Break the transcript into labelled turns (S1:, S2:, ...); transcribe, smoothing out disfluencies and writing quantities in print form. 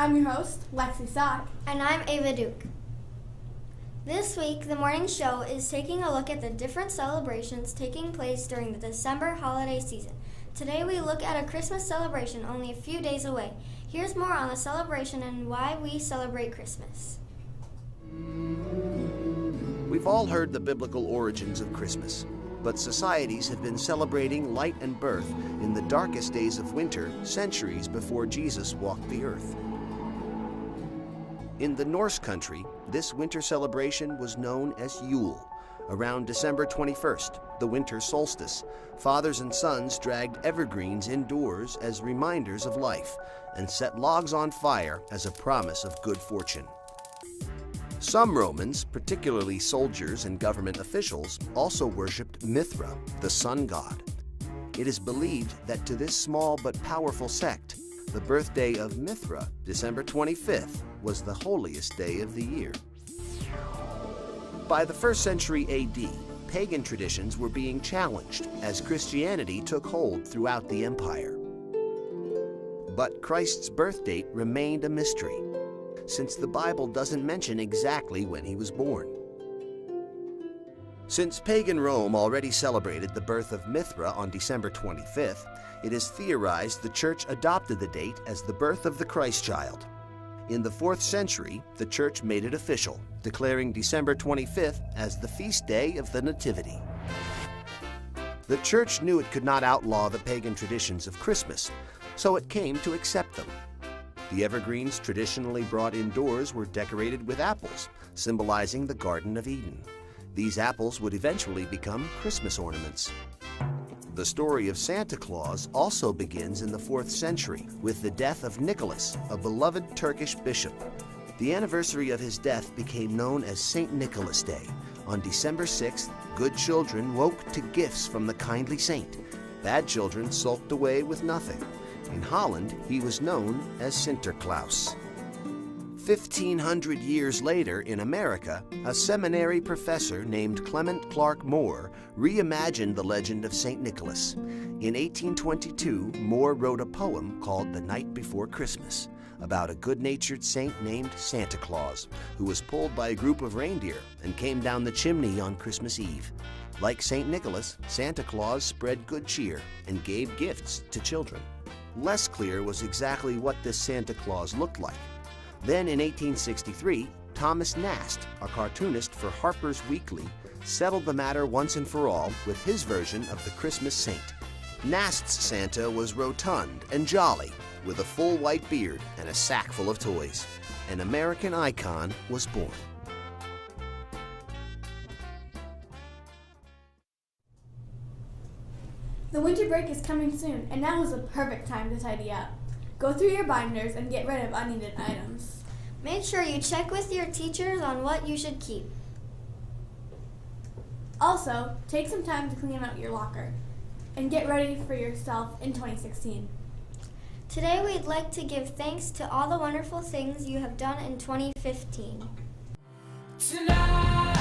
S1: I'm your host, Lexi Sock.
S2: And I'm Ava Duke. This week, the morning show is taking a look at the different celebrations taking place during the December holiday season. Today we look at a Christmas celebration only a few days away. Here's more on the celebration and why we celebrate Christmas.
S3: We've all heard the biblical origins of Christmas, but societies have been celebrating light and birth in the darkest days of winter centuries before Jesus walked the earth. In the Norse country, this winter celebration was known as Yule. Around December 21st, the winter solstice, fathers and sons dragged evergreens indoors as reminders of life and set logs on fire as a promise of good fortune. Some Romans, particularly soldiers and government officials, also worshipped Mithra, the sun god. It is believed that to this small but powerful sect, the birthday of Mithra, December 25th, was the holiest day of the year. By the 1st century AD, pagan traditions were being challenged as Christianity took hold throughout the empire. But Christ's birth date remained a mystery, since the Bible doesn't mention exactly when he was born. Since pagan Rome already celebrated the birth of Mithra on December 25th, it is theorized the Church adopted the date as the birth of the Christ child. In the 4th century, the Church made it official, declaring December 25th as the feast day of the Nativity. The Church knew it could not outlaw the pagan traditions of Christmas, so it came to accept them. The evergreens traditionally brought indoors were decorated with apples, symbolizing the Garden of Eden. These apples would eventually become Christmas ornaments. The story of Santa Claus also begins in the 4th century with the death of Nicholas, a beloved Turkish bishop. The anniversary of his death became known as St. Nicholas Day. On December 6th, good children woke to gifts from the kindly saint. Bad children sulked away with nothing. In Holland, he was known as Sinterklaas. 1,500 years later in America, a seminary professor named Clement Clark Moore reimagined the legend of St. Nicholas. In 1822, Moore wrote a poem called The Night Before Christmas about a good-natured saint named Santa Claus, who was pulled by a group of reindeer and came down the chimney on Christmas Eve. Like St. Nicholas, Santa Claus spread good cheer and gave gifts to children. Less clear was exactly what this Santa Claus looked like. Then in 1863, Thomas Nast, a cartoonist for Harper's Weekly, settled the matter once and for all with his version of the Christmas saint. Nast's Santa was rotund and jolly, with a full white beard and a sack full of toys. An American icon was born.
S1: The winter break is coming soon, and now is the perfect time to tidy up. Go through your binders and get rid of unneeded items.
S2: Make sure you check with your teachers on what you should keep.
S1: Also, take some time to clean out your locker and get ready for yourself in 2016.
S2: Today we'd like to give thanks to all the wonderful things you have done in 2015.
S4: Tonight.